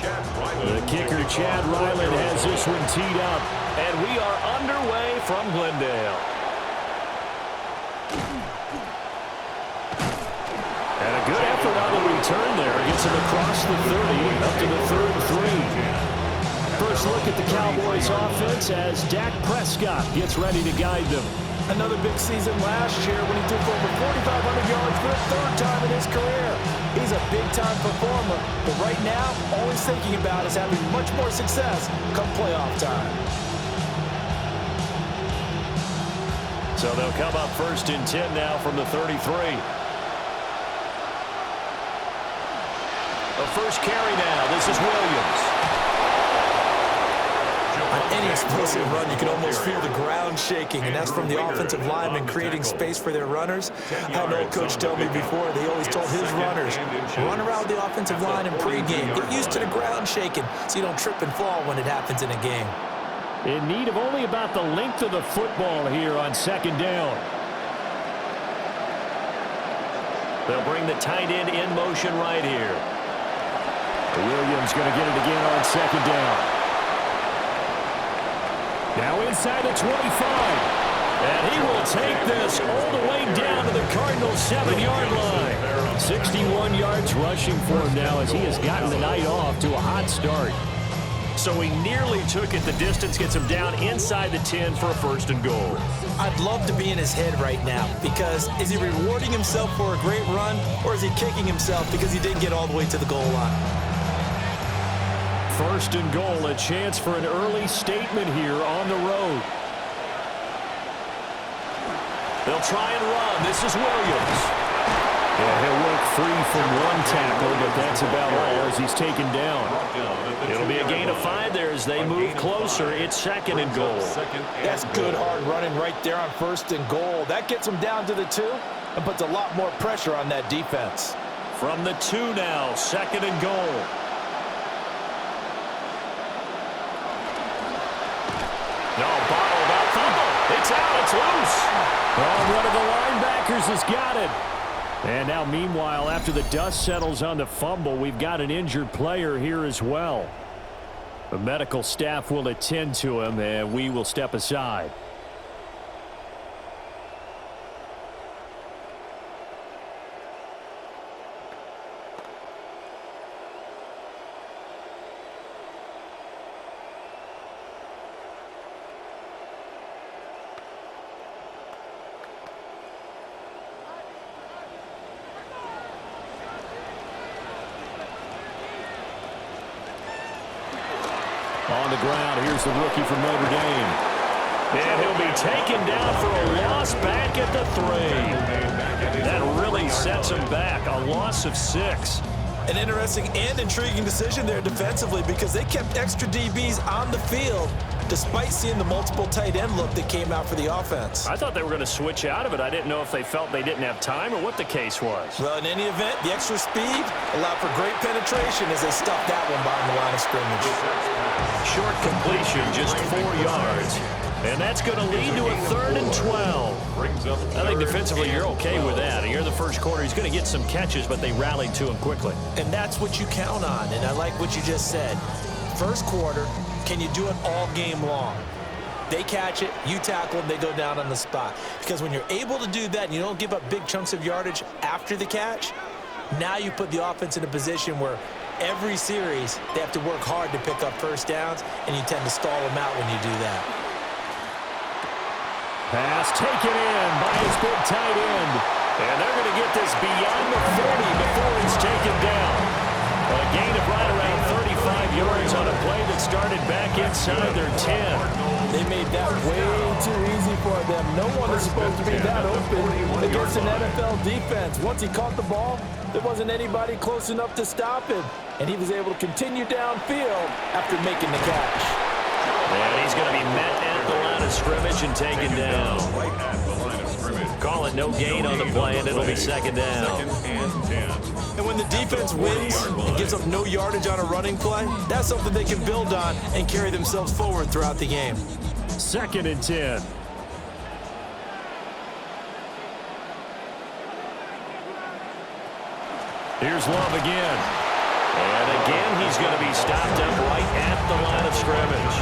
The kicker, Chad Ryland, has this one teed up. And we are underway from Glendale. And a good effort on the return there. Gets him across the 30, up to the 33. First look at the Cowboys offense as Dak Prescott gets ready to guide them. Another big season last year when he threw for over 4,500 yards for the third time in his career. He's a big-time performer, but right now, all he's thinking about is having much more success come playoff time. So they'll come up first and 10 now from the 33. The first carry now. This is Williams. On any explosive run, you can almost feel the ground shaking, and that's from the offensive linemen creating space for their runners. I had an old coach tell me before, they always told his runners, run around the offensive line in pregame. Get used to the ground shaking so you don't trip and fall when it happens in a game. In need of only about the length of the football here on second down. They'll bring the tight end in motion right here. Williams going to get it again on second down. Now inside the 25. And he will take this all the way down to the Cardinals' 7-yard line. 61 yards rushing for him now as he has gotten the night off to a hot start. So he nearly took it the distance, gets him down inside the 10 for a first and goal. I'd love to be in his head right now because is he rewarding himself for a great run or is he kicking himself because he didn't get all the way to the goal line? First and goal, a chance for an early statement here on the road. They'll try and run. This is Williams. Yeah, he'll work free from one tackle, but that's about all as he's taken down. It'll be a gain of 5 there as they move closer. It's second and goal. That's good hard running right there on first and goal. That gets them down to the 2 and puts a lot more pressure on that defense. From the 2 now, second and goal. No, bottled out. Fumble. It's out. It's loose. Oh, one of the linebackers has got it. And now, meanwhile, after the dust settles on the fumble, we've got an injured player here as well. The medical staff will attend to him, and we will step aside. On the ground, here's the rookie from Notre Dame. And he'll be taken down for a loss back at the 3. That really sets him back, a loss of 6. An interesting and intriguing decision there defensively because they kept extra DBs on the field despite seeing the multiple tight end look that came out for the offense. I thought they were going to switch out of it. I didn't know if they felt they didn't have time or what the case was. Well, in any event, the extra speed allowed for great penetration as they stuffed that one behind the line of scrimmage. Short completion, just 4 yards. And that's going to lead to a 3rd and 12. I think defensively you're okay with that. You're the first quarter. He's going to get some catches, but they rallied to him quickly. And that's what you count on, and I like what you just said. First quarter, can you do it all game long? They catch it, you tackle them, they go down on the spot. Because when you're able to do that and you don't give up big chunks of yardage after the catch, now you put the offense in a position where every series they have to work hard to pick up first downs, and you tend to stall them out when you do that. Pass taken in by his big tight end. And they're going to get this beyond the 40 before he's taken down. A gain of right around 35 yards on a play that started back inside their 10. They made that way too easy for them. No one is supposed to be that open against an NFL defense. Once he caught the ball, there wasn't anybody close enough to stop him. And he was able to continue downfield after making the catch. And he's going to be met at the line of scrimmage and taken down. Call it no gain on the play, and it'll be second down. And when the defense wins and gives up no yardage on a running play, that's something they can build on and carry themselves forward throughout the game. 2nd and 10. Here's Love again. And again, he's going to be stopped up right at the line of scrimmage.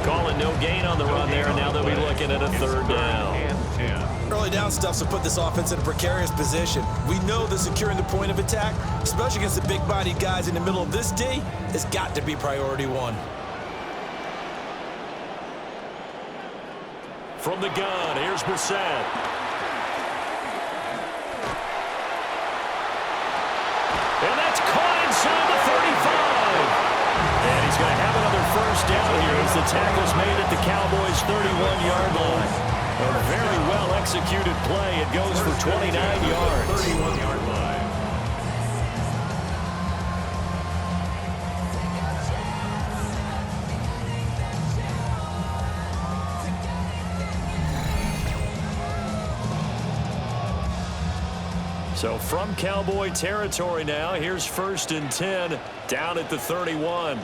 Calling no gain on the run there, and now they'll be looking at a third down. Early down stuff to put this offense in a precarious position. We know that securing the point of attack, especially against the big-bodied guys in the middle of this D, has got to be priority one. From the gun, here's Brissett. And that's caught inside the 35. And he's going to have another first down here as the tackle's made at the Cowboys' 31-yard line. A very well-executed play. It goes for 29 yards. 31-yard line. So from Cowboy territory now, here's 1st and 10 down at the 31.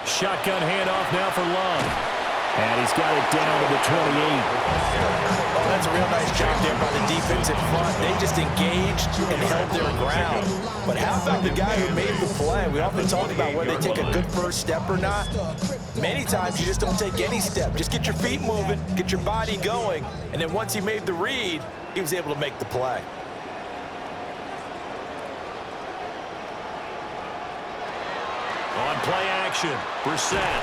Shotgun handoff now for Love. And he's got it down to the 28. Oh, that's a real nice job there by the defense in front. They just engaged and held their ground. But how about the guy who made the play? We often talk about whether they take a good first step or not. Many times you just don't take any step. Just get your feet moving, get your body going, and then once he made the read, he was able to make the play. On play action, Brissett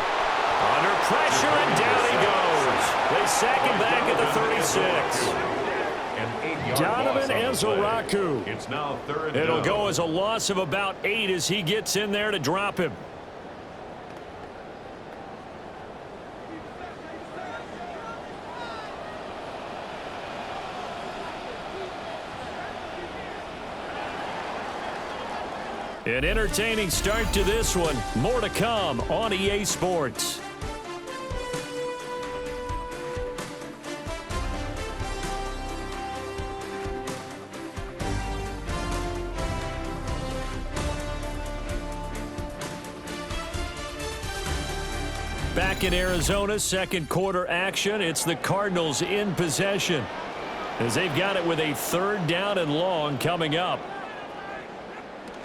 under pressure, and down he goes. They sack him back at the 36. Donovan Ezaraku. It's now third. It'll go as a loss of about 8 as he gets in there to drop him. An entertaining start to this one. More to come on EA Sports. Back in Arizona, second quarter action. It's the Cardinals in possession as they've got it with a 3rd down and long coming up.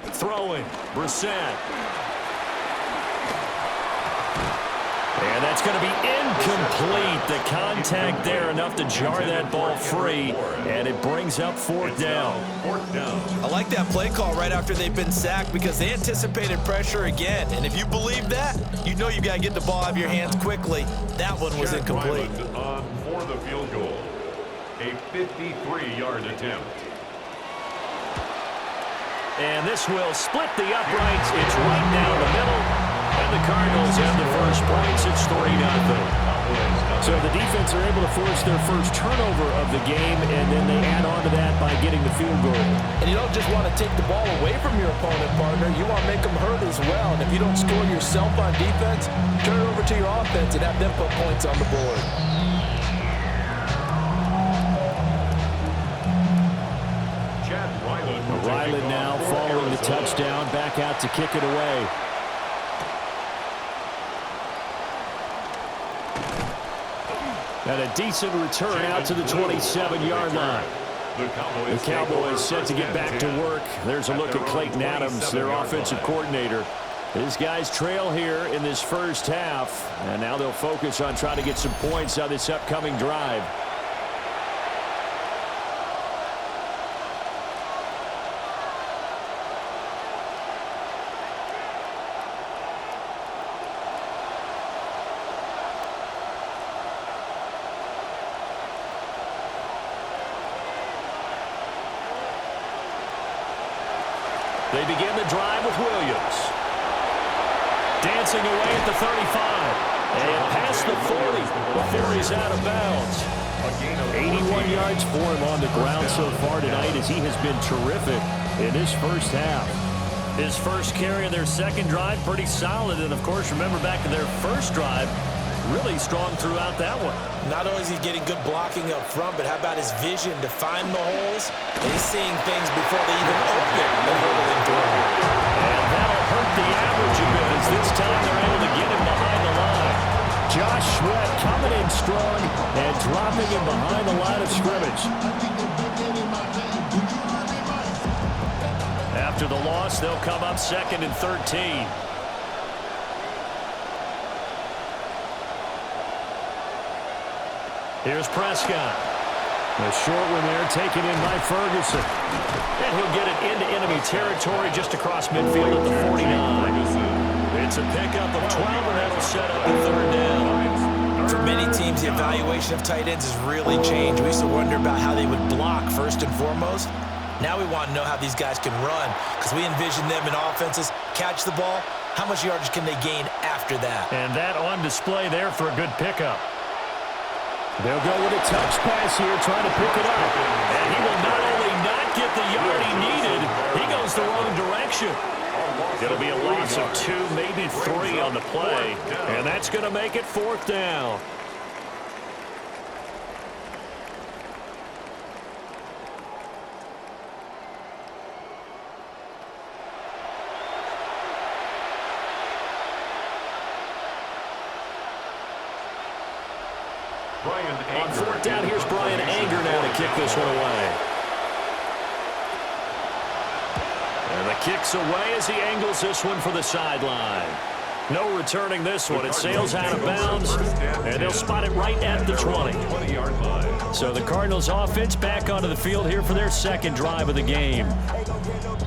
Throwing, Brissett. And that's going to be incomplete. The contact there enough to jar that ball free, and it brings up 4th down. I like that play call right after they've been sacked because they anticipated pressure again. And if you believe that, you know you got to get the ball out of your hands quickly. That one was incomplete. For the field goal, a 53-yard attempt. And this will split the uprights. It's right down the middle. And the Cardinals have the first points. It's 3-0. So the defense are able to force their first turnover of the game, and then they add on to that by getting the field goal. And you don't just want to take the ball away from your opponent, partner. You want to make them hurt as well. And if you don't score yourself on defense, turn it over to your offense and have them put points on the board. Ryland now following the touchdown, back out to kick it away. And a decent return out to the 27-yard line. The Cowboys set to get back to work. There's a look at Clayton Adams, their offensive coordinator. These guys trail here in this first half, and now they'll focus on trying to get some points on this upcoming drive. They begin the drive with Williams. Dancing away at the 35. And past the 40 before he's out of bounds. 81 yards for him on the ground so far tonight as he has been terrific in this first half. His first carry of their second drive, pretty solid. And, of course, remember back in their first drive, really strong throughout that one. Not only is he getting good blocking up front, but how about his vision to find the holes? And he's seeing things before they even open and hurtling through. And that'll hurt the average a bit as this time they're able to get him behind the line. Josh Sweat coming in strong and dropping him behind the line of scrimmage. After the loss, they'll come up 2nd and 13. Here's Prescott. A short one there, taken in by Ferguson. And he'll get it into enemy territory just across midfield at the 49. It's a pickup of 12, and that'll set up the 3rd down. For many teams, the evaluation of tight ends has really changed. We used to wonder about how they would block first and foremost. Now we want to know how these guys can run, because we envision them in offenses catch the ball. How much yardage can they gain after that? And that on display there for a good pickup. They'll go with a touch pass here, trying to pick it up. And he will not only not get the yard he needed, he goes the wrong direction. It'll be a loss of 2, maybe 3 on the play. And that's going to make it 4th down. On 4th down, here's Brian Anger now to kick this one away. And the kick's away as he angles this one for the sideline. No returning this one. It sails out of bounds, and they'll spot it right at the 20. So the Cardinals offense back onto the field here for their 2nd drive of the game.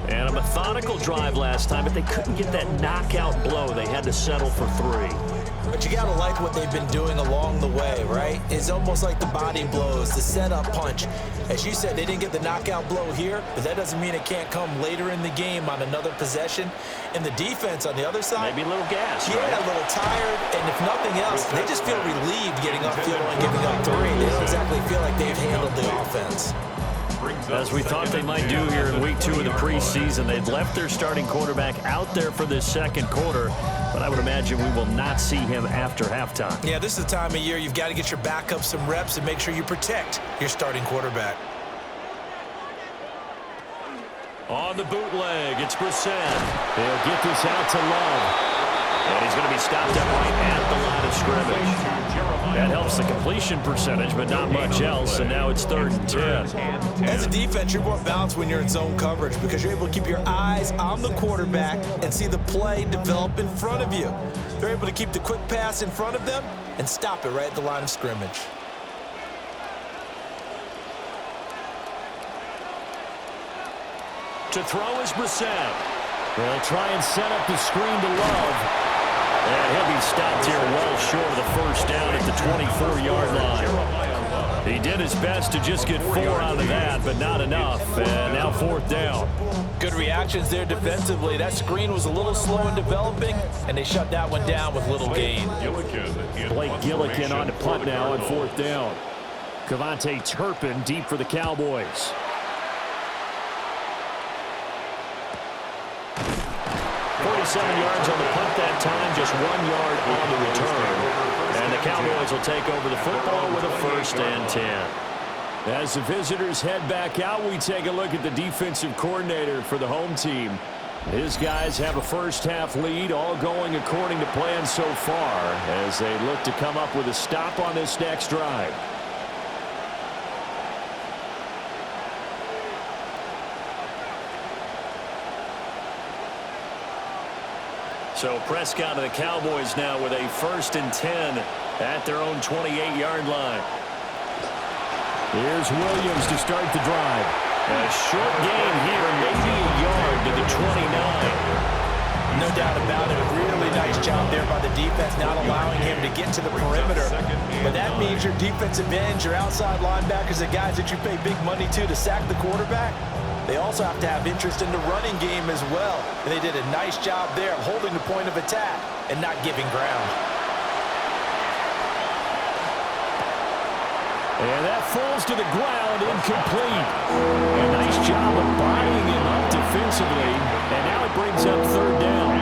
And a methodical drive last time, but they couldn't get that knockout blow. They had to settle for 3. But you got to like what they've been doing along the way, right? It's almost like the body blows, the setup punch. As you said, they didn't get the knockout blow here, but that doesn't mean it can't come later in the game on another possession. And the defense on the other side, maybe a little gas, yeah, right? A little tired, and if nothing else, they just feel relieved getting upfield and giving up 3. They don't exactly feel like they've handled the offense. As we thought they might do here in week 2 of the preseason, they'd left their starting quarterback out there for this 2nd quarter, but I would imagine we will not see him after halftime. Yeah, this is the time of year you've got to get your backup some reps and make sure you protect your starting quarterback. On the bootleg, it's Brissett. They'll get this out to Love. And he's going to be stopped up right at the line of scrimmage. That helps the completion percentage, but not much else, and now it's 3rd and 10. As a defense, you're more balanced when you're in zone coverage because you're able to keep your eyes on the quarterback and see the play develop in front of you. They're able to keep the quick pass in front of them and stop it right at the line of scrimmage. To throw is Brissett. They'll try and set up the screen to Love. And he'll be stopped here well short of the 1st down at the 24-yard line. He did his best to just get 4 out of that, but not enough. And now 4th down. Good reactions there defensively. That screen was a little slow in developing, and they shut that one down with little gain. Blake Gillikin on to punt now on 4th down. Kevontae Turpin deep for the Cowboys. 47 yards on the punt that time, just 1 yard on the return. And the Cowboys will take over the football with a 1st and 10. As the visitors head back out, we take a look at the defensive coordinator for the home team. His guys have a 1st half lead, all going according to plan so far, as they look to come up with a stop on this next drive. So Prescott and the Cowboys now with a 1st and 10 at their own 28-yard line. Here's Williams to start the drive. A short gain here, maybe a yard to the 29. No doubt about it. A really nice job there by the defense, not allowing him to get to the perimeter. But that means your defensive ends, your outside linebackers, the guys that you pay big money to sack the quarterback, they also have to have interest in the running game as well. And they did a nice job there of holding the point of attack and not giving ground. And that falls to the ground, incomplete. A nice job of bodying him up defensively. And now it brings up 3rd down.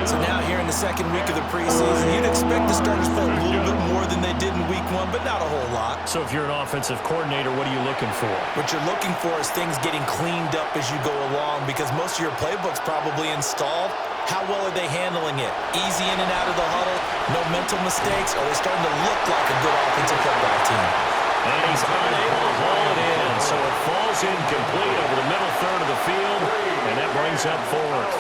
So now here in the 2nd week of the preseason, you'd expect the starters to play a little bit more than they did in week 1, but not a whole lot. So if you're an offensive coordinator, what are you looking for? What you're looking for is things getting cleaned up as you go along, because most of your playbook's probably installed. How well are they handling it? Easy in and out of the huddle, no mental mistakes, or are they starting to look like a good offensive football team? And he's unable to haul it in, so it falls incomplete over the middle 3rd of the field. brings up fourth.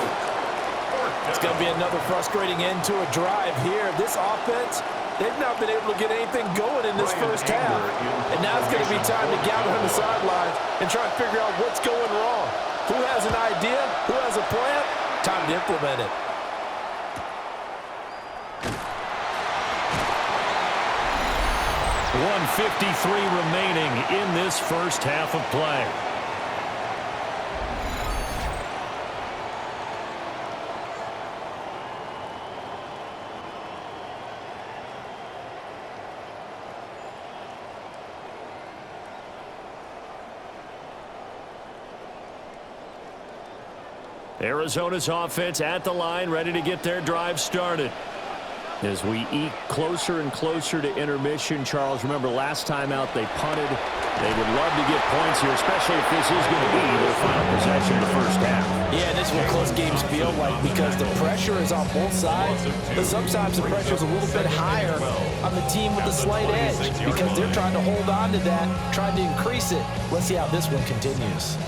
It's going to be another frustrating end to a drive here. This offense, they've not been able to get anything going in this first half. And now it's going to be time to gather on the sidelines and try and figure out what's going wrong. Who has an idea? Who has a plan? Time to implement it. .153 remaining in this first half of play. Arizona's offense at the line, ready to get their drive started. As we eke closer and closer to intermission, Charles, remember last time out they punted. They would love to get points here, especially if this is going to be their final possession of the first half. Yeah, and this is what close games feel like because the pressure is on both sides, but sometimes the pressure is a little bit higher on the team with the slight edge because they're trying to hold on to that, trying to increase it. Let's see how this one continues.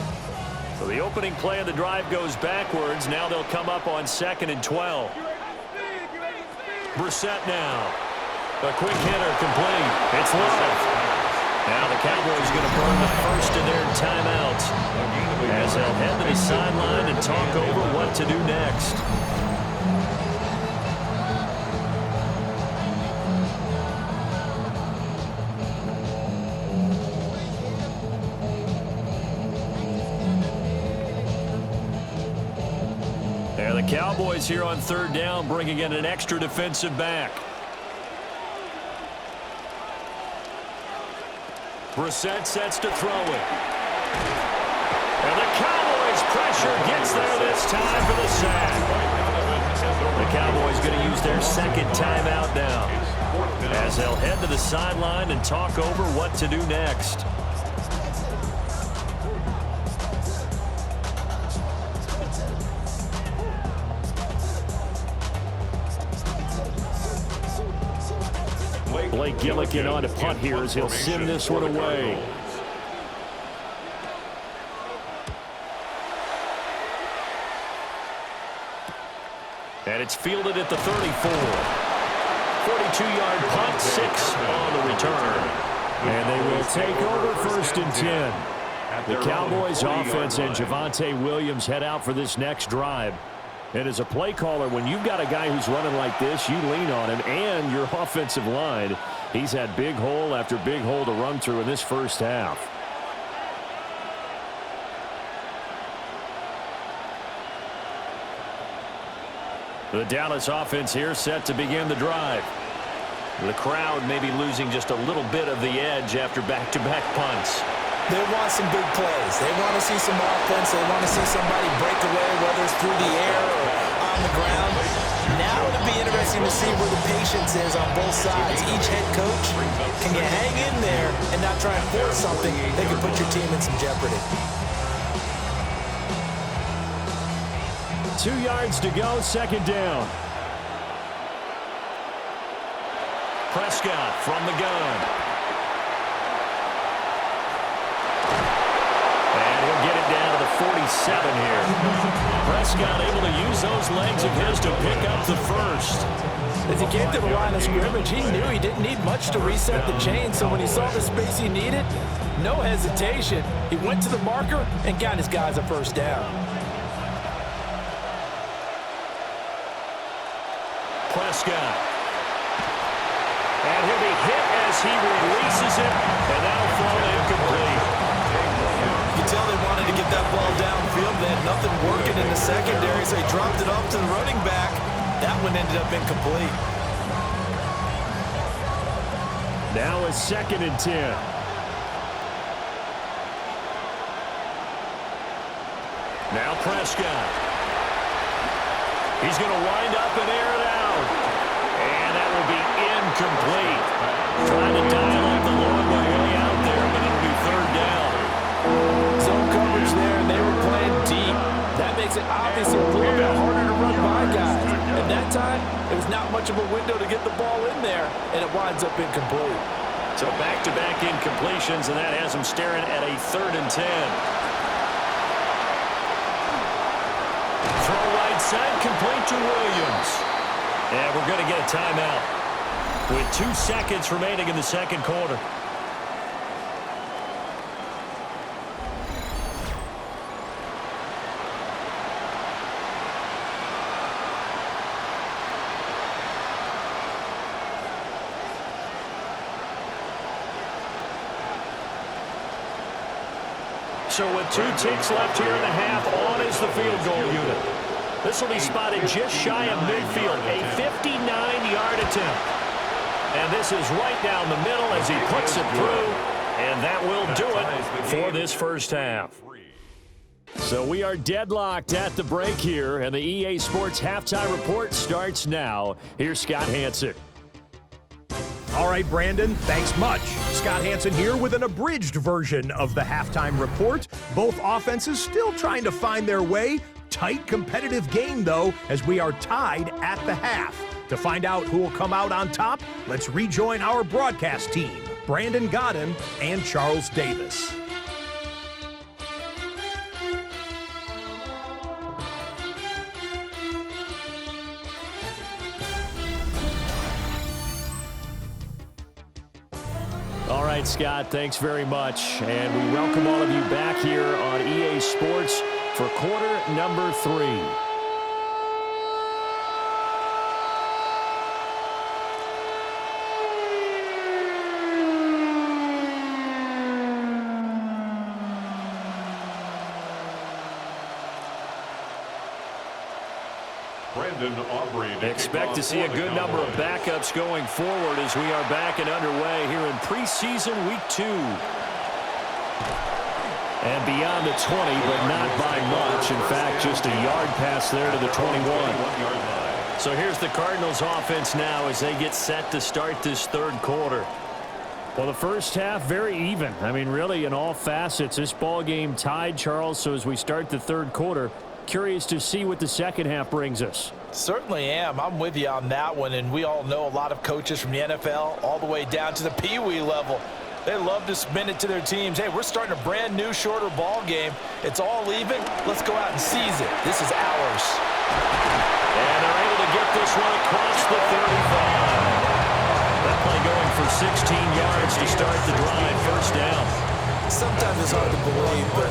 So the opening play of the drive goes backwards. Now they'll come up on 2nd and 12. Brissett now. A quick hitter complete. It's Love. Now the Cowboys going to burn the first of their timeouts as they'll head to the sideline and talk over what to do next. The Cowboys here on 3rd down, bringing in an extra defensive back. Brissett sets to throw it. And the Cowboys pressure gets there this time for the sack. The Cowboys going to use their 2nd timeout now as they'll head to the sideline and talk over what to do next. Blake Gillikin on to punt here as he'll send this one away. And it's fielded at the 34. 42-yard punt, 6 on the return. And they will take over 1st and 10. The Cowboys offense and Javonte Williams head out for this next drive. And as a play caller, when you've got a guy who's running like this, you lean on him and your offensive line. He's had big hole after big hole to run through in this first half. The Dallas offense here set to begin the drive. The crowd may be losing just a little bit of the edge after back-to-back punts. They want some big plays. They want to see some offense. They want to see somebody break away, whether it's through the air or on the ground. Now it'll be interesting to see where the patience is on both sides. Each head coach, can you hang in there and not try and force something that could put your team in some jeopardy? 2 yards to go, 2nd down. Prescott from the gun. Get it down to the 47 here. Prescott able to use those legs of his to pick up the first. As he came to the line of scrimmage, he knew he didn't need much to reset the chain, so when he saw the space he needed, no hesitation. He went to the marker and got his guys a 1st down. Prescott. And he'll be hit as he releases it, and that'll fall incomplete. You can tell they wanted to get that ball downfield. They had nothing working in the secondary, so they dropped it off to the running back. That one ended up incomplete. Now it's 2nd and 10. Now Prescott. He's going to wind up and air it out. And that will be incomplete. Trying to dial up the long way out there, but it'll be 3rd down. Zone coverage there, and they were playing deep. That makes it obviously a little bit harder to run by guys. At that time, it was not much of a window to get the ball in there, and it winds up incomplete. So back-to-back incompletions, and that has them staring at a 3rd and 10. outside, complete to Williams. And we're going to get a timeout with 2 seconds remaining in the second quarter. So with 2 ticks left here in the half, on is the field goal unit. This will be spotted just shy of midfield, a 59-yard attempt. And this is right down the middle as he puts it through, and that will do it for this first half. So we are deadlocked at the break here, and the EA Sports Halftime Report starts now. Here's Scott Hanson. All right, Brandon, thanks much. Scott Hanson here with an abridged version of the halftime report. Both offenses still trying to find their way. Tight, competitive game, though, as we are tied at the half. To find out who will come out on top, let's rejoin our broadcast team, Brandon Godden and Charles Davis. All right, Scott, thanks very much. And we welcome all of you back here on EA Sports for quarter number 3. Expect to see a good number of backups going forward as we are back and underway here in preseason week 2. And beyond the 20, but not by much. In fact, just a yard pass there to the 21. So here's the Cardinals offense now as they get set to start this third quarter. Well, the first half, very even. I mean, really, in all facets, this ball game tied, Charles. So as we start the third quarter, curious to see what the second half brings us. Certainly am. I'm with you on that one, and we all know a lot of coaches from the NFL all the way down to the Pee-wee level. They love to spin it to their teams. Hey, we're starting a brand new, shorter ball game. It's all even. Let's go out and seize it. This is ours. And they're able to get this one across the 35. That play going for 16 yards to start the drive. First down. Sometimes it's hard to believe, but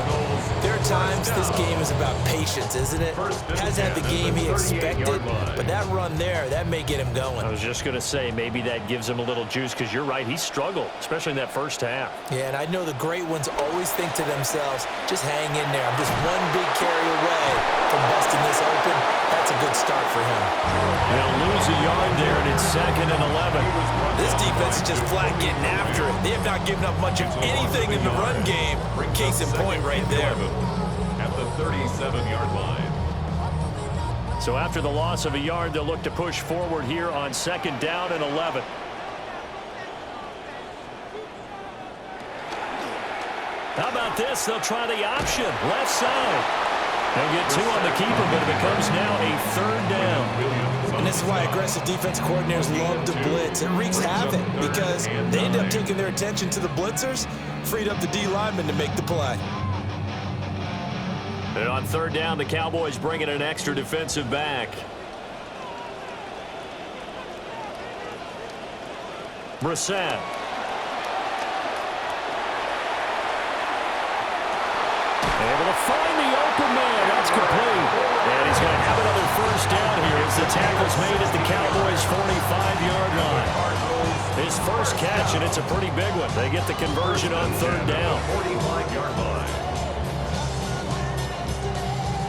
there are times this game is about patience, isn't it? Hasn't had the game he expected, but that run there, that may get him going. I was just going to say, maybe that gives him a little juice, because you're right, he struggled, especially in that first half. Yeah, and I know the great ones always think to themselves, just hang in there. I'm just one big carry away from busting this open. That's a good start for him. They'll lose a yard there, and it's 2nd and 11. This defense is just flat getting after it. They have not given up much of anything in the run game. Case in point right there. At the 37-yard line. So after the loss of a yard, they'll look to push forward here on 2nd down and 11. How about this? They'll try the option. Left side. They'll get 2 on the keeper, but it becomes now a 3rd down. And this is why aggressive defense coordinators love to blitz. It wreaks havoc because they end up taking their attention to the blitzers, freed up the D lineman to make the play. And on 3rd down, the Cowboys bring in an extra defensive back. Brissett. Able to find the open man. That's complete. And he's going to have another first down here as the tackle's made at the Cowboys' 45-yard line. His first catch, and it's a pretty big one. They get the conversion on 3rd down. 45-yard line.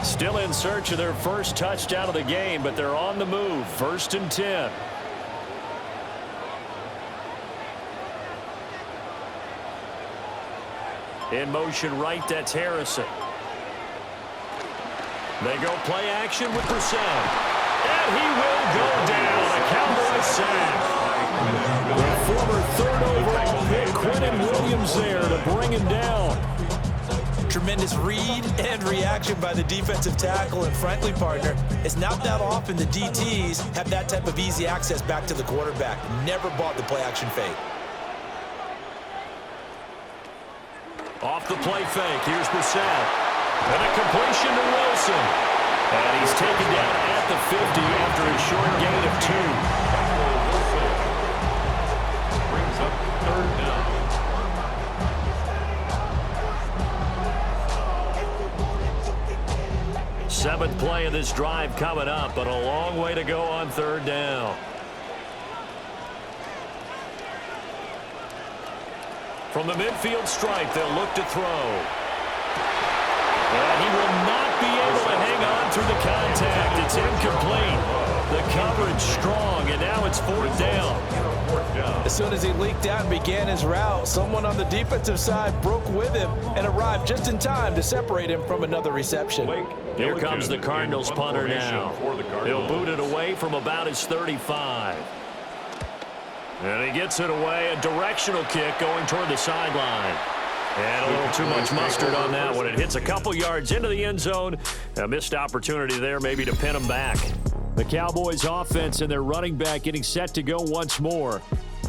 Still in search of their first touchdown of the game, but they're on the move. 1st and 10. In motion right, that's Harrison. They go play action with Brissett. And he will go down. A Cowboys sack. The former 3rd overall pick, Quentin Williams, there to bring him down. Tremendous read and reaction by the defensive tackle, and frankly, partner, it's not that often the DTs have that type of easy access back to the quarterback. Never bought the play action fake. Off the play fake, here's Brissett. And a completion to Wilson. And he's taken down at the 50 after a short gain of 2. Brings up 3rd down. Seventh play of this drive coming up, but a long way to go on 3rd down. From the midfield stripe, they'll look to throw. And he will not be able to hang on through the contact. It's incomplete. The coverage strong, and now it's 4th down. As soon as he leaked out and began his route, someone on the defensive side broke with him and arrived just in time to separate him from another reception. Here comes the Cardinals punter now. He'll boot it away from about his 35. And he gets it away, a directional kick going toward the sideline. And a little too much mustard on that one. It hits a couple yards into the end zone. A missed opportunity there maybe to pin him back. The Cowboys offense and their running back getting set to go once more.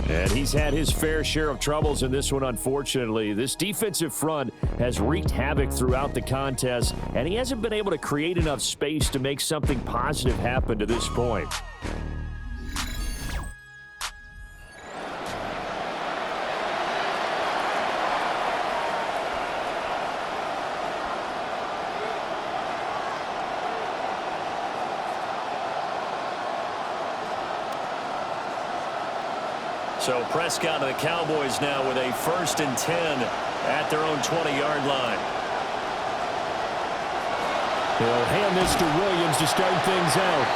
And he's had his fair share of troubles in this one, unfortunately. This defensive front has wreaked havoc throughout the contest, and he hasn't been able to create enough space to make something positive happen to this point. So Prescott and the Cowboys now with a 1st and 10 at their own 20-yard line. They'll hand this to Williams to start things out.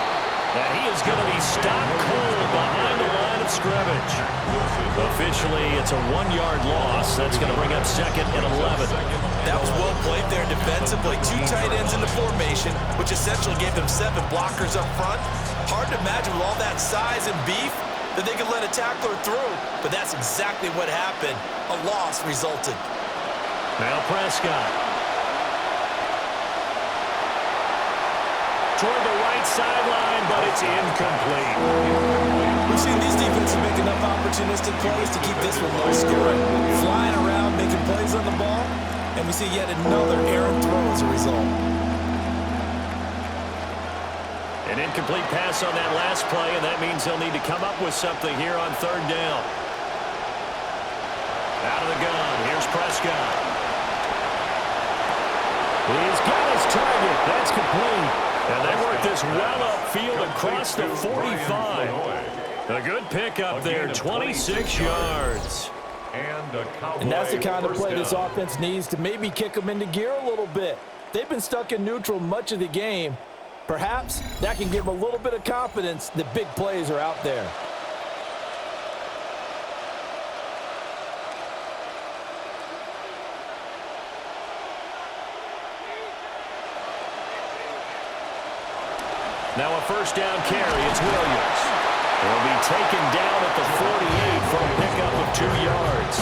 And he is going to be stopped cold behind the line of scrimmage. Officially, it's a 1-yard loss. That's going to bring up 2nd and 11. That was well played there defensively. 2 tight ends in the formation, which essentially gave them 7 blockers up front. Hard to imagine with all that size and beef that they could let a tackler through, but that's exactly what happened. A loss resulted. Now Prescott. Toward the right sideline, but it's incomplete. We've seen these defenses make enough opportunistic plays to keep this one low scoring. Flying around, making plays on the ball, and we see yet another errant throw as a result. An incomplete pass on that last play, and that means they'll need to come up with something here on 3rd down. Out of the gun, here's Prescott. He's got his target. That's complete. And they work this well upfield across the 45. A good pickup there, 26 yards. And that's the kind of play this offense needs to maybe kick them into gear a little bit. They've been stuck in neutral much of the game. Perhaps that can give them a little bit of confidence that big plays are out there. Now a 1st down carry. It's Williams. He'll be taken down at the 48 for a pickup of 2 yards.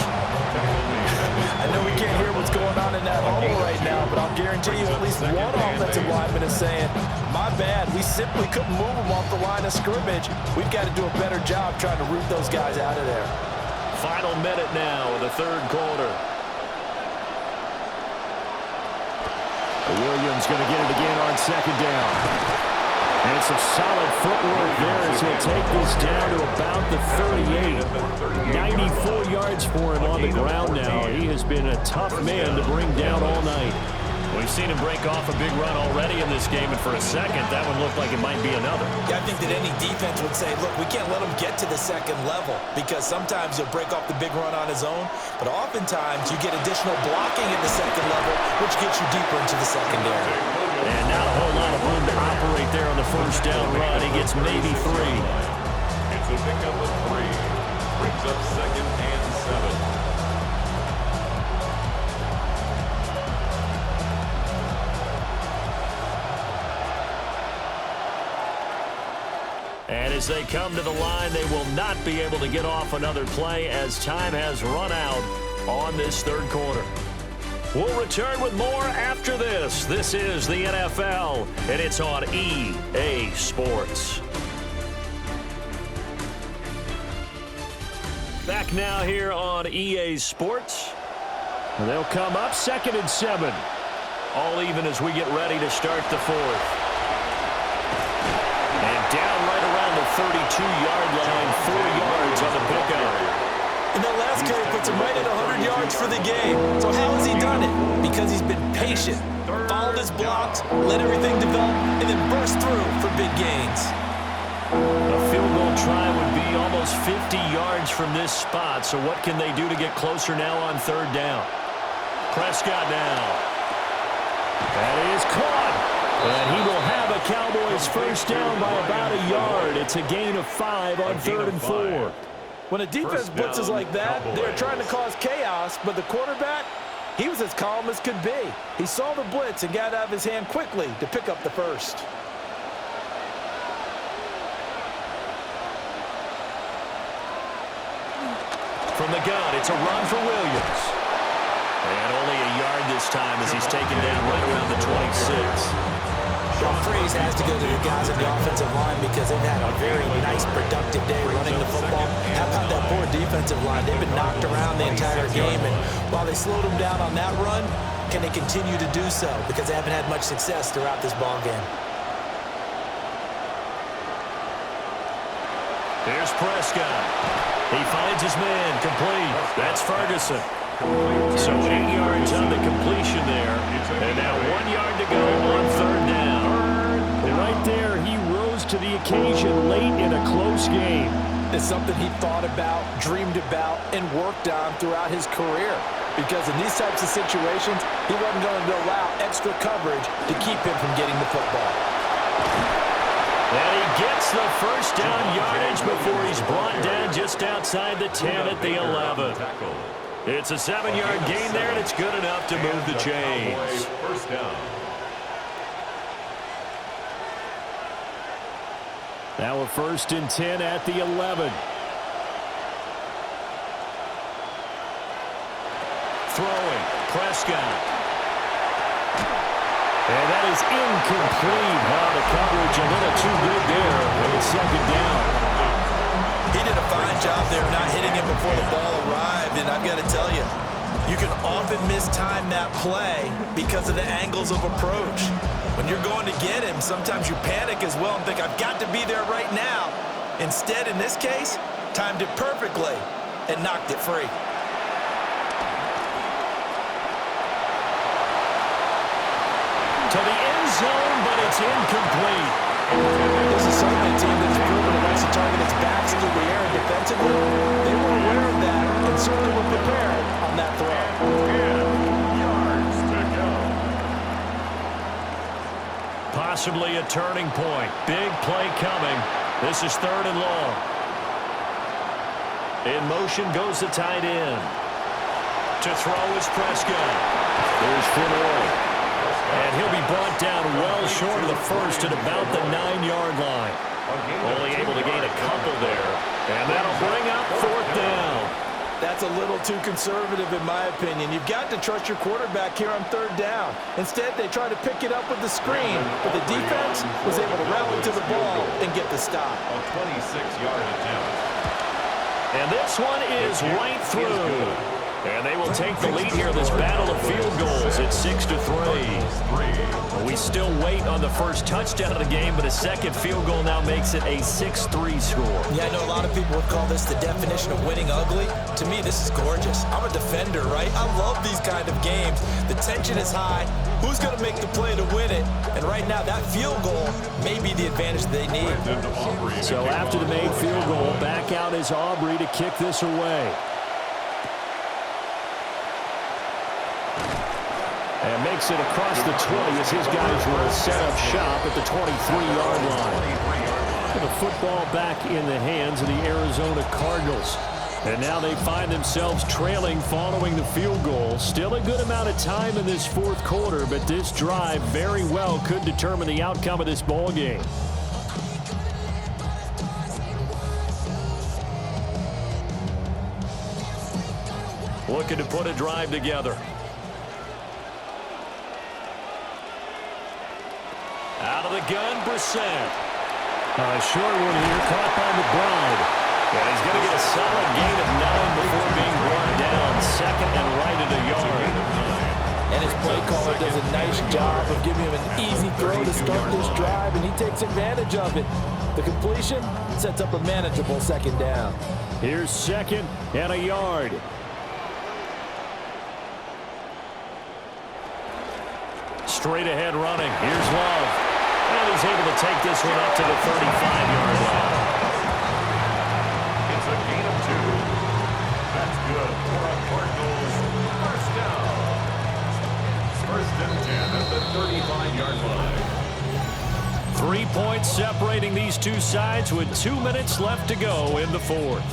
I know we can't hear what's going on in that hole right now, but I'll guarantee you at least one offensive lineman is saying, my bad, we simply couldn't move them off the line of scrimmage. We've got to do a better job trying to root those guys out of there. Final minute now of the 3rd quarter. Williams going to get it again on 2nd down. And some solid footwork there as he'll take this down to about the 38. 94 yards for him on the ground now. He has been a tough man to bring down all night. We've seen him break off a big run already in this game, and for a second, that one looked like it might be another. Yeah, I think that any defense would say, look, we can't let him get to the 2nd level, because sometimes he'll break off the big run on his own, but oftentimes you get additional blocking at the 2nd level, which gets you deeper into the secondary. And not a whole lot of room to operate there on the 1st down run. He gets maybe 3. It's a pickup of 3. Brings up 2nd and 7. And as they come to the line, they will not be able to get off another play as time has run out on this 3rd quarter. We'll return with more after this. This is the NFL, and it's on EA Sports. Back now here on EA Sports. And they'll come up 2nd and 7. All even as we get ready to start the 4th. And down right around the 32-yard line, 4 yards on the pickup. And that last carry puts him right at 100 yards for the game. So how has he done it? Because he's been patient, followed his blocks, let everything develop, and then burst through for big gains. A field goal try would be almost 50 yards from this spot. So what can they do to get closer now on third down? Prescott now. That is caught. And he will have a Cowboys first down by about a yard. It's a gain of 5 on 3rd and 4. When a defense blitzes like that, they're trying to cause chaos, but the quarterback, he was as calm as could be. He saw the blitz and got out of his hand quickly to pick up the first. From the gun, it's a run for Williams. And only a yard this time as he's taken down right around the 26. Well, praise has to go to the guys on the offensive line because they've had a very nice, productive day running the football. How about that poor defensive line? They've been knocked around the entire game, and while they slowed them down on that run, can they continue to do so? Because they haven't had much success throughout this ball game. Here's Prescott. He finds his man, complete. That's Ferguson. So 8 yards on the completion there. And now 1 yard to go on third down. Right there, he rose to the occasion late in a close game. It's something he thought about, dreamed about, and worked on throughout his career. Because in these types of situations, he wasn't going to allow extra coverage to keep him from getting the football. And he gets the first down yardage before he's brought down just outside the 10 at the 11. It's a 7-yard gain there, and it's good enough to move the chains. First down. Now a 1st and 10 at the 11. Throwing, Prescott. And that is incomplete. The coverage a little too good there. And it's 2nd down. He did a fine job there of not hitting him before the ball arrived, and I've got to tell you, you can often mistime that play because of the angles of approach. When you're going to get him, sometimes you panic as well and think, I've got to be there right now. Instead, in this case, timed it perfectly and knocked it free. To the end zone, but it's incomplete. This is certainly a team that has proven it likes to target its backs through the air and defensively. They were aware of that and certainly were prepared on that throw. 10 yards to go. Possibly a turning point. Big play coming. This is 3rd and long. In motion goes the tight end. To throw is Prescott. There's Finroy. And he'll be brought down well short of the first at about the 9-yard line. Only able to gain a couple there. And that'll bring up 4th down. That's a little too conservative in my opinion. You've got to trust your quarterback here on 3rd down. Instead, they try to pick it up with the screen, but the defense was able to rally to the ball and get the stop. A 26-yard attempt. And this one is right through. And they will take the lead here in this battle of field goals. It's 6-3. We still wait on the first touchdown of the game, but a second field goal now makes it a 6-3 score. Yeah, I know a lot of people would call this the definition of winning ugly. To me, this is gorgeous. I'm a defender, right? I love these kind of games. The tension is high. Who's going to make the play to win it? And right now, that field goal may be the advantage they need. So after the made field goal, back out is Aubrey to kick this away. And makes it across the 20 as his guys will set up shop at the 23-yard line. The football back in the hands of the Arizona Cardinals. And now they find themselves trailing following the field goal. Still a good amount of time in this 4th quarter, but this drive very well could determine the outcome of this ball game. Looking to put a drive together. Out of the gun, Brissett. A short one here, caught by McBride. And he's going to get a solid gain of 9 before being brought down. 2nd and right at a yard. And his play caller does a nice job of giving him an easy throw to start this drive, and he takes advantage of it. The completion sets up a manageable second down. Here's 2nd and a yard. Straight ahead running. Here's Love. And he's able to take this one up to the 35-yard line. It's a gain of 2. That's good for a Cardinals first down. 1st and 10 at the 35-yard line. 3 points separating these two sides with 2 minutes left to go in the 4th.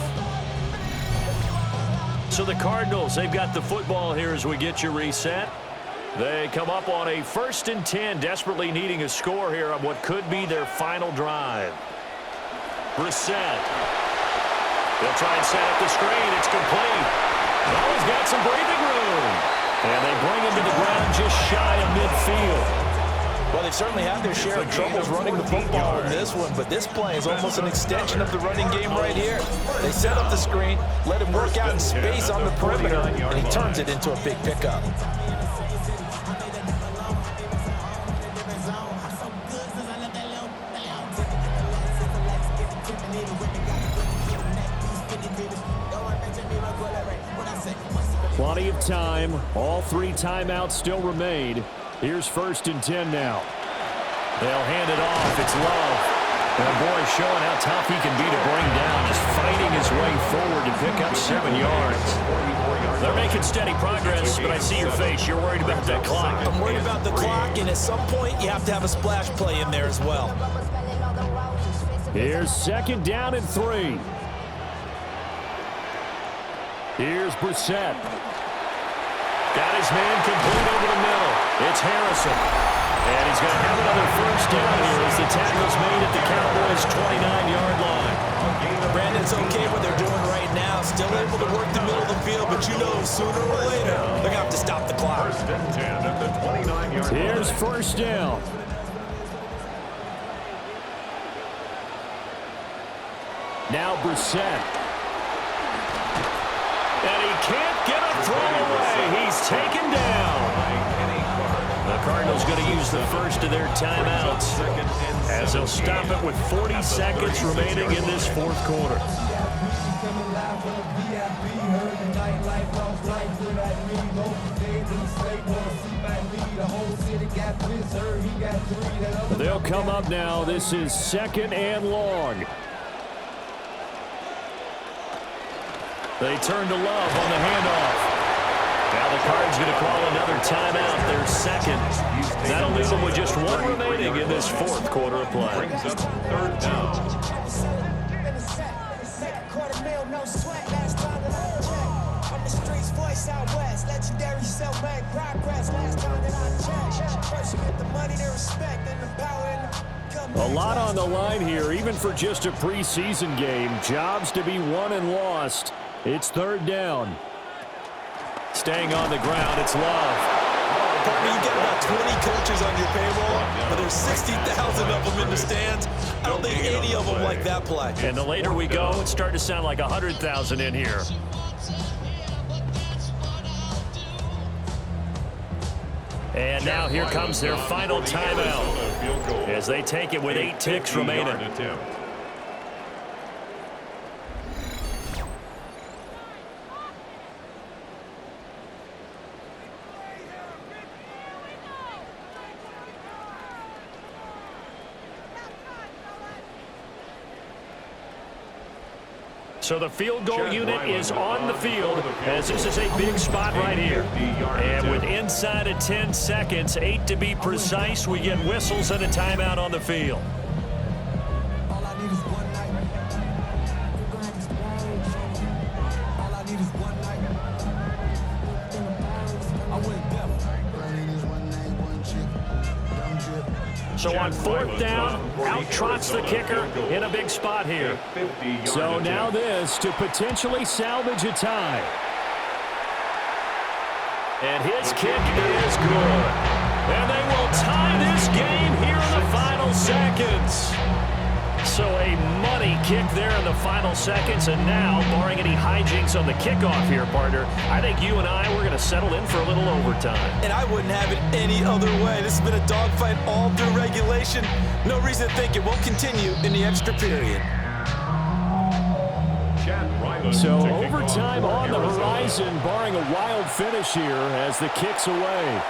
So the Cardinals, they've got the football here as we get you reset. They come up on a 1st and 10, desperately needing a score here on what could be their final drive. Brissett. They'll try and set up the screen. It's complete. Oh, he's got some breathing room. And they bring him to the ground just shy of midfield. Well, they've certainly had their share of troubles running the football in this one, but this play is almost an extension of the running game right here. They set up the screen, let him work out in space on the perimeter, and he turns it into a big pickup. Plenty of time. All 3 timeouts still remain. Here's 1st and 10 now. They'll hand it off. It's Love. And boy, showing how tough he can be to bring down, just fighting his way forward to pick up 7 yards. They're making steady progress, but I see your face. You're worried about that clock. I'm worried about the clock, and at some point, you have to have a splash play in there as well. Here's 2nd down and 3. Here's Brissett. Got his man complete over the middle. It's Harrison. And he's going to have another 1st down here as the tackle's made at the Cowboys' 29-yard line. Brandon's okay what they're doing right now. Still able to work the middle of the field, but you know sooner or later, they're going to have to stop the clock. 1st and 10 at the 29-yard line. Here's 1st down. Now Brissett. And he can't get a throw away. He's taken down. The Cardinals going to use the first of their timeouts as they'll stop it with 40 seconds remaining in this 4th quarter. They'll come up now. This is 2nd and long. They turn to Love on the handoff. Now the Cards going to call another timeout, their 2nd. That'll leave them with just 1 remaining in this 4th quarter of play. Brings up 3rd down. A lot on the line here, even for just a preseason game. Jobs to be won and lost. It's 3rd down. Staying on the ground, it's Love. Partner, you get about 20 coaches on your payroll, but there's 60,000 of them in the stands. I don't think any of them like that play. And the later we go, it's starting to sound like 100,000 in here. And now here comes their final timeout as they take it with 8 ticks remaining. So the field goal unit is on the field as this is a big spot right here. And with inside of 10 seconds, 8 to be precise, we get whistles and a timeout on the field. So on 4th down, out trots the kicker in a big spot here. So now this to potentially salvage a tie. And his kick is good. And they will tie this game here in the final seconds. So a money kick there in the final seconds, and now, barring any hijinks on the kickoff here, partner, I think you and I, we're going to settle in for a little overtime. And I wouldn't have it any other way. This has been a dogfight all through regulation. No reason to think it won't continue in the extra period. So overtime on the horizon, barring a wild finish here as the kick's away.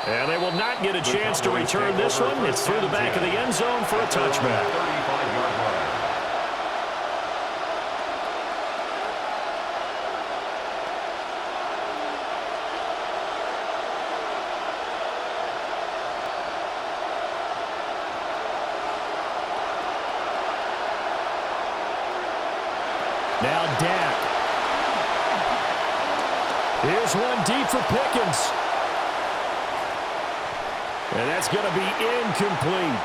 And they will not get a chance to return this one. It's through the back of the end zone for a touchback. Now Dak. Here's one deep for Pickens. And that's going to be incomplete.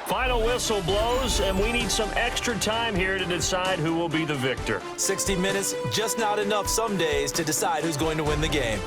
Final whistle blows, and we need some extra time here to decide who will be the victor. 60 minutes, just not enough some days to decide who's going to win the game.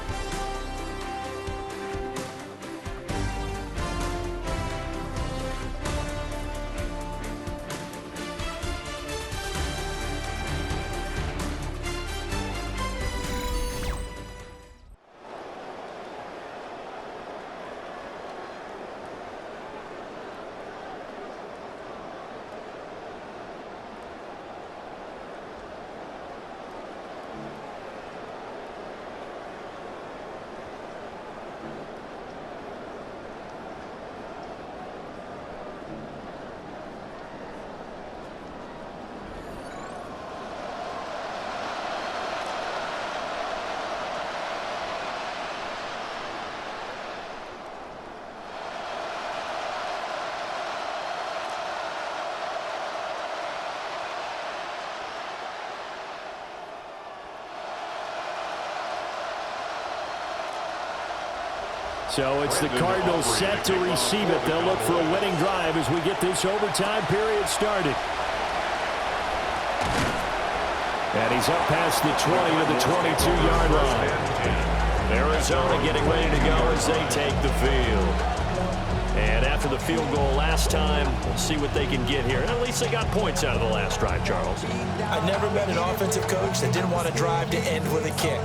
So it's the Cardinals set to receive it. They'll look for a winning drive as we get this overtime period started. And he's up past the 20 to the 22-yard line. Arizona getting ready to go as they take the field. And after the field goal last time, we'll see what they can get here. And at least they got points out of the last drive, Charles. I never met an offensive coach that didn't want to drive to end with a kick.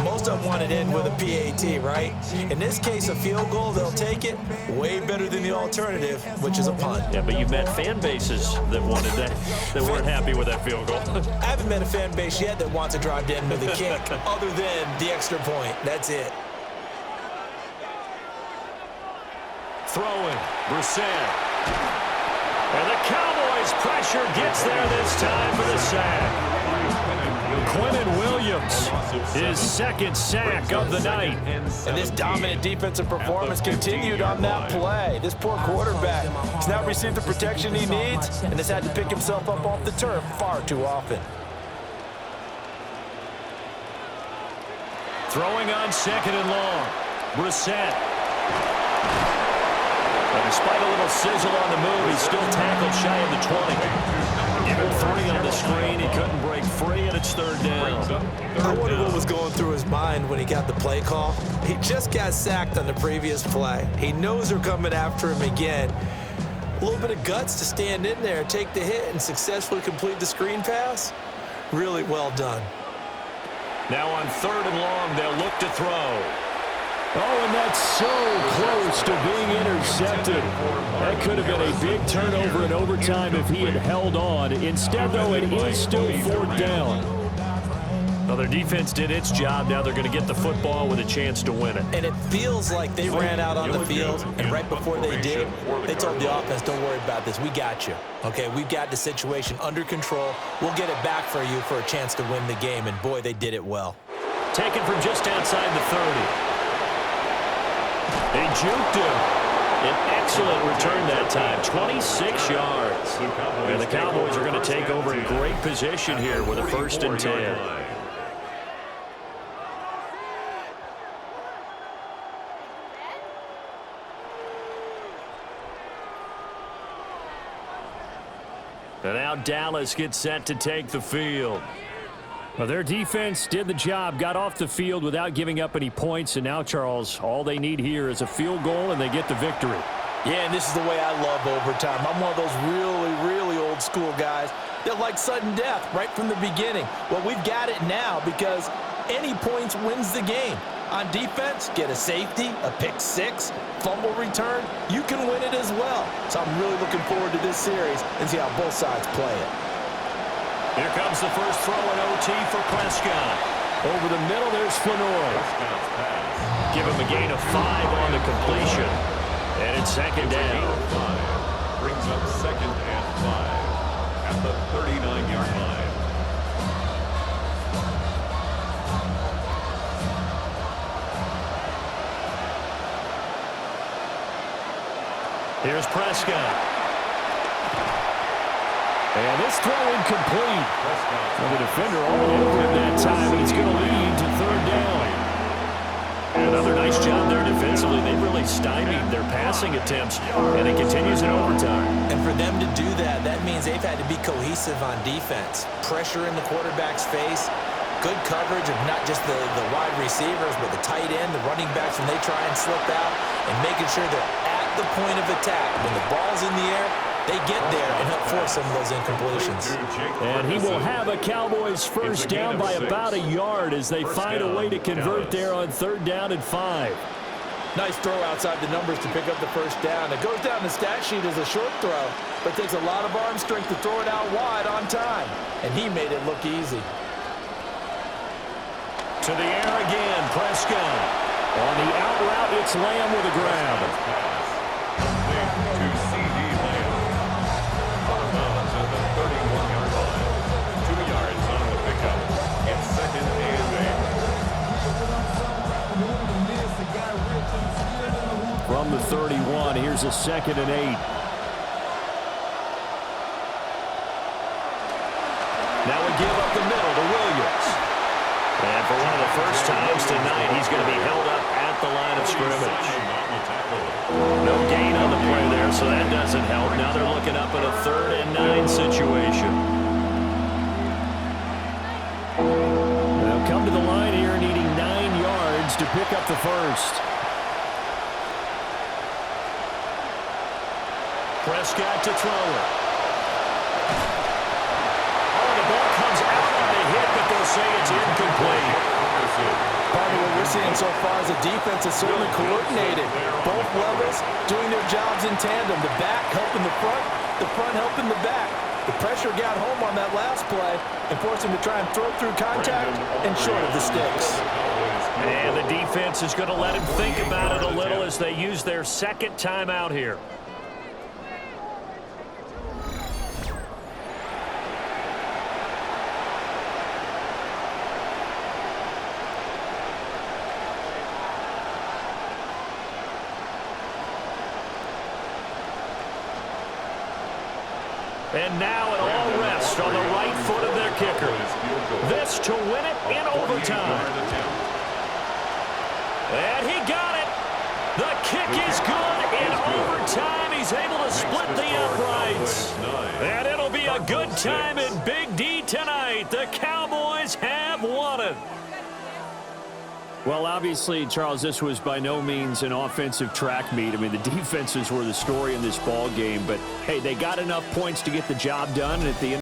Most of them wanted to end with a PAT, right? In this case, a field goal, they'll take it. Way better than the alternative, which is a punt. Yeah, but you've met fan bases that wanted that, that weren't happy with that field goal. I haven't met a fan base yet that wants to drive to end with a kick, other than the extra point. That's it. Throwing, Brissett. And the Cowboys pressure gets there this time for the sack. Quentin Williams, his second sack of the night. And this dominant defensive performance continued on that play. This poor quarterback has now received the protection he needs and has had to pick himself up off the turf far too often. Throwing on second and long. Brissett. Despite a little sizzle on the move, he's still tackled shy of the 20. Even 3 on the screen, he couldn't break free, and it's third down. I wonder what was going through his mind when he got the play call. He just got sacked on the previous play. He knows they're coming after him again. A little bit of guts to stand in there, take the hit, and successfully complete the screen pass. Really well done. Now on third and long, they'll look to throw. Oh, and that's so close to being intercepted. That could have been a big turnover in overtime if he had held on. Instead, though, it is still fourth down. Well, their defense did its job. Now they're going to get the football with a chance to win it. And it feels like they ran out on the field, and right before they did, they told the offense, don't worry about this. We got you. Okay, we've got the situation under control. We'll get it back for you for a chance to win the game, and boy, they did it well. Taken from just outside the 30. They juked him. An excellent return that time, 26 yards. And the Cowboys are going to take over in great position here with a 1st and 10. And now Dallas gets set to take the field. Well, their defense did the job, got off the field without giving up any points, and now, Charles, all they need here is a field goal, and they get the victory. Yeah, and this is the way I love overtime. I'm one of those really, really old school guys that like sudden death right from the beginning. Well, we've got it now because any points wins the game. On defense, get a safety, a pick six, fumble return, you can win it as well. So I'm really looking forward to this series and see how both sides play it. Here comes the first throw in OT for Prescott. Over the middle, there's Flanoy. Give him a gain of 5 on the completion. And it's second down. Brings up 2nd and 5 at the 39-yard line. Here's Prescott. And this throw incomplete. Well, the defender all over him that time, and it's going to lead to 3rd down. Another nice job there defensively. They've really stymied their passing attempts, and it continues in overtime. And for them to do that, that means they've had to be cohesive on defense. Pressure in the quarterback's face, good coverage of not just the wide receivers, but the tight end, the running backs when they try and slip out, and making sure they're at the point of attack. When the ball's in the air, they get there and help force some of those incompletions. And he will have a Cowboys first down by about a yard as they find a way to convert there on 3rd down and 5. Nice throw outside the numbers to pick up the first down. It goes down the stat sheet as a short throw, but takes a lot of arm strength to throw it out wide on time. And he made it look easy. To the air again, Prescott. On the out route, it's Lamb with a grab. From the 31, here's a 2nd and 8. Now we give up the middle to Williams. And for one of the first times tonight, he's going to be held up at the line of scrimmage. No gain on the play there, so that doesn't help. Now they're looking up at a 3rd and 9 situation. Now come to the line here, needing 9 yards to pick up the first. Prescott to throw it. Oh, the ball comes out on the hit, but they'll say it's incomplete. Part of what we're seeing so far is the defense is certainly coordinated. Both levels doing their jobs in tandem. The back helping the front helping the back. The pressure got home on that last play and forced him to try and throw through contact and short of the sticks. And the defense is going to let him think about it a little as they use their 2nd timeout here. And now it all rests on the right foot of their kicker. This to win it in overtime. And he got it. The kick is good in overtime. He's able to split the uprights. And it'll be a good time in Big D tonight. The Cowboys have won it. Well, obviously, Charles, this was by no means an offensive track meet. I mean, the defenses were the story in this ball game. But, hey, they got enough points to get the job done. And at the end